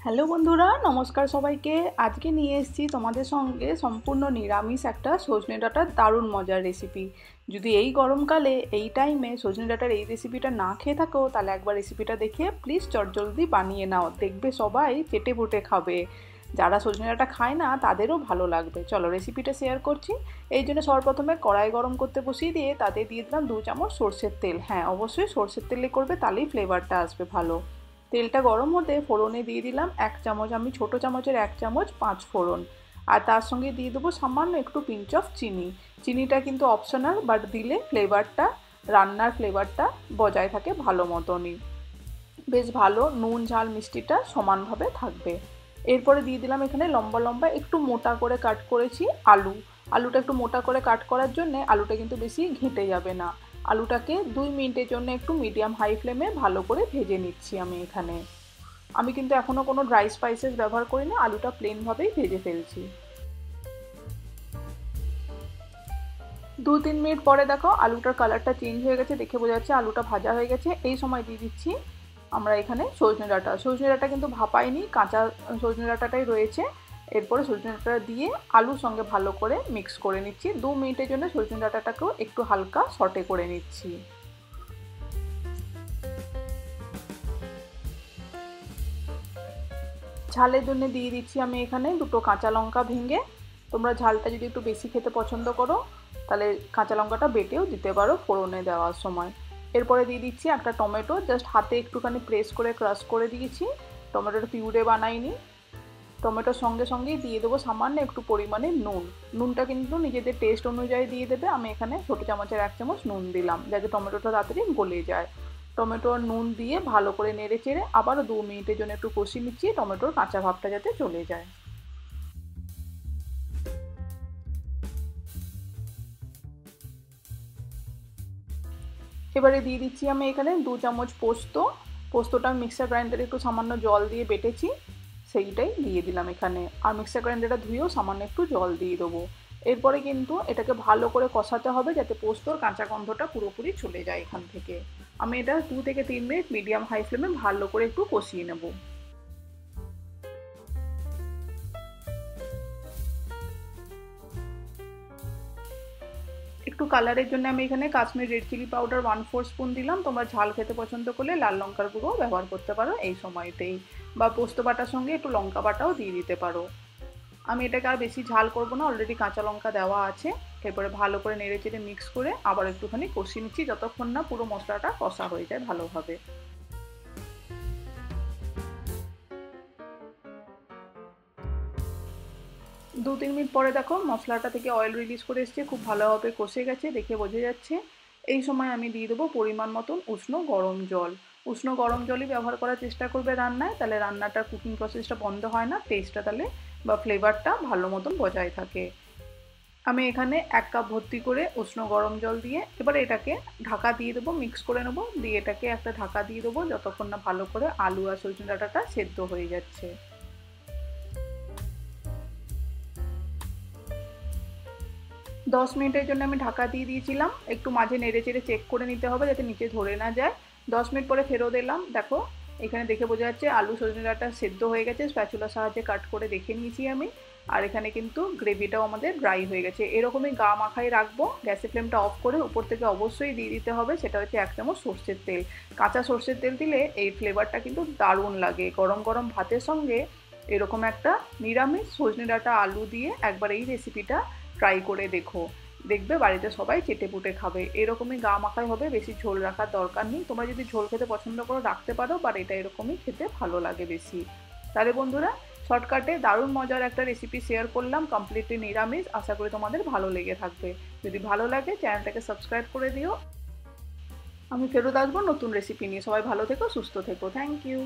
Hello বন্ধুরা, নমস্কার সবাইকে। আজকে নিয়ে এসেছি তোমাদের সঙ্গে সম্পূর্ণ নিরামিষ একটা সজনে ডাঁটার দারুণ মজার রেসিপি। যদি এই গরমকালে এই টাইমে সজনে ডাঁটার এই রেসিপিটা না খেয়ে থাকো, তাহলে একবার রেসিপিটা দেখে প্লিজ চটজলদি বানিয়ে নাও, দেখবে সবাই চেটে পুটে খাবে। যারা সজনে ডাঁটা খায় না তাদেরও ভালো লাগবে। চলো রেসিপিটা শেয়ার করছি। এই জন্য সর্বপ্রথমে কড়াই গরম করতে বসিয়ে দিয়ে তাতে দিয়ে দিলাম 2 চামচ সর্ষের তেল। হ্যাঁ, অবশ্যই সর্ষের তেলে করবে, তাহলেই ফ্লেভারটা আসবে ভালো। তেলটা গরম হতে ফোড়নে দিয়ে দিলাম 1 চামচ, আমি ছোটো চামচের 1 চামচ 5 ফোড়ন। আর তার সঙ্গে দিয়ে দেবো সামান্য একটু পিঞ্চ অফ চিনি। চিনিটা কিন্তু অপশনাল, বাট দিলে ফ্লেভারটা, রান্নার ফ্লেভারটা বজায় থাকে ভালো মতনই। বেশ ভালো নুন ঝাল মিষ্টিটা সমানভাবে থাকবে। এরপরে দিয়ে দিলাম এখানে লম্বা লম্বা একটু মোটা করে কাট করেছি আলুটা একটু মোটা করে কাট করার জন্যে আলুটা কিন্তু বেশি ঘেঁটে যাবে না। আলুটাকে 2 মিনিটের জন্য একটু মিডিয়াম হাই ফ্লেমে ভালো করে ভেজে নিচ্ছি। আমি কিন্তু এখনও কোনো ড্রাই স্পাইসেস ব্যবহার করি না, আলুটা প্লেনভাবেই ভেজে ফেলছি। 2-3 মিনিট পরে দেখো আলুটার কালারটা চেঞ্জ হয়ে গেছে, দেখে বোঝা যাচ্ছে আলুটা ভাজা হয়ে গেছে। এই সময় দিয়ে দিচ্ছি আমরা এখানে সজনে ডাঁটা কিন্তু ভাপাইনি, কাঁচা সজনে ডাঁটাটাই রয়েছে। এরপরে সজনে ডাঁটা দিয়ে আলুর সঙ্গে ভালো করে মিক্স করে নিচ্ছি। 2 মিনিটের জন্য সজনে ডাঁটাটাকেও একটু হালকা সটে করে নিচ্ছি। ঝালের জন্য দিয়ে দিচ্ছি আমি এখানে 2টো কাঁচা লঙ্কা ভেঙে। তোমরা ঝালটা যদি একটু বেশি খেতে পছন্দ করো, তাহলে কাঁচা লঙ্কাটা বেটেও দিতে পারো ফোড়নে দেওয়ার সময়। এরপরে দিয়ে দিচ্ছি একটা টমেটো, জাস্ট হাতে একটুখানি প্রেস করে ক্রাশ করে দিয়েছি, টমেটোটা পিউরে বানাইনি। টমেটোর সঙ্গে সঙ্গেই দিয়ে দেবো সামান্য একটু পরিমাণে নুনটা কিন্তু নিজেদের টেস্ট অনুযায়ী দিয়ে দেবে। আমি এখানে ছোটো চামচের 1 চামচ নুন দিলাম, যাতে টমেটোটা তাড়াতাড়ি গলে যায়। টমেটো আর নুন দিয়ে ভালো করে নেড়ে চেড়ে আবারও 2 মিনিটের জন্য একটু কষিয়ে নিচ্ছি, টমেটোর কাঁচা ভাবটা যাতে চলে যায়। এবারে দিয়ে দিচ্ছি আমি এখানে 2 চামচ পোস্তটা আমি মিক্সার গ্রাইন্ডারে একটু সামান্য জল দিয়ে বেটেছি, সেইটাই দিয়ে দিলাম এখানে। আর মিক্সার গ্রাইন্ডারটা ধুয়েও সামান্য একটু জল দিয়ে দেবো। এরপরে কিন্তু এটাকে ভালো করে কষাতে হবে, যাতে পোস্তর কাঁচা গন্ধটা পুরোপুরি চলে যায় এখান থেকে। আমি এটা 2 থেকে 3 মিনিট মিডিয়াম হাই ফ্লেমে ভালো করে একটু কষিয়ে নেব। একটু কালারের জন্য আমি এখানে Kashmir red chili powder 1/4 spoon দিলাম। তোমরা ঝাল খেতে পছন্দ করলে লাল লঙ্কার গুঁড়ো ব্যবহার করতে পারো এই সময়তেই, বা পোস্ত বাটার সঙ্গে একটু লঙ্কা বাটাও দিয়ে দিতে পারো। আমি এটাকে আর বেশি ঝাল করব না, অলরেডি কাঁচা লঙ্কা দেওয়া আছে। এরপরে ভালো করে নেড়ে চেড়ে মিক্স করে আবার একটুখানি কষিয়ে নিচ্ছি, যতক্ষণ না পুরো মশলাটা কষা হয়ে যায় ভালোভাবে। 2-3 মিনিট পরে দেখো মশলাটা থেকে অয়েল রিলিজ করে এসছে, খুব ভালোভাবে কষে গেছে, দেখে বোঝা যাচ্ছে। এই সময় আমি দিয়ে দেবো পরিমাণ মতন উষ্ণ গরম জল। উষ্ণ গরম জলই ব্যবহার করার চেষ্টা করবে রান্নায়, তাহলে রান্নাটার কুকিং প্রসেসটা বন্ধ হয় না, টেস্টটা তাহলে বা ফ্লেভারটা ভালো মতন বজায় থাকে। আমি এখানে 1 কাপ ভর্তি করে উষ্ণ গরম জল দিয়ে এবারে এটাকে ঢাকা দিয়ে দেবো, মিক্স করে নেবো, দিয়ে এটাকে একটা ঢাকা দিয়ে দেবো যতক্ষণ না ভালো করে আলু আর সজনে ডাঁটাটা সেদ্ধ হয়ে যাচ্ছে। 10 মিনিটের জন্য আমি ঢাকা দিয়ে দিয়েছিলাম, একটু মাঝে নেড়ে চেড়ে চেক করে নিতে হবে যাতে নিচে ধরে না যায়। 10 মিনিট পরে ফেরত এলাম, দেখো এখানে দেখে বোঝা যাচ্ছে আলু সজনে ডাঁটা সেদ্ধ হয়ে গেছে, স্প্যাচুলার সাহায্যে কাট করে দেখে নিয়েছি আমি। আর এখানে কিন্তু গ্রেভিটাও আমাদের ড্রাই হয়ে গেছে, এরকমই গা মাখাই রাখবো। গ্যাসের ফ্লেমটা অফ করে উপর থেকে অবশ্যই দিয়ে দিতে হবে, সেটা হচ্ছে 1 চামচ সর্ষের তেল। কাঁচা সর্ষের তেল দিলে এই ফ্লেভারটা কিন্তু দারুণ লাগে। গরম গরম ভাতের সঙ্গে এরকম একটা নিরামিষ সজনে ডাঁটা আলু দিয়ে একবার এই রেসিপিটা ট্রাই করে দেখো, দেখবে বাড়িতে সবাই চেটেপুটে খাবে। এরকমই গা মাখাই হবে, বেশি ঝোল রাখার দরকার নেই। তোমরা যদি ঝোল খেতে পছন্দ করো রাখতে পারো, বাট এটা এরকমই খেতে ভালো লাগে বেশি। তাহলে বন্ধুরা, শর্টকাটে দারুণ মজার একটা রেসিপি শেয়ার করলাম, কমপ্লিটলি নিরামিষ। আশা করি তোমাদের ভালো লেগে থাকবে। যদি ভালো লাগে চ্যানেলটাকে সাবস্ক্রাইব করে দিও। আমি ফেরত আসবো নতুন রেসিপি নিয়ে। সবাই ভালো থেকো, সুস্থ থেকো। Thank you.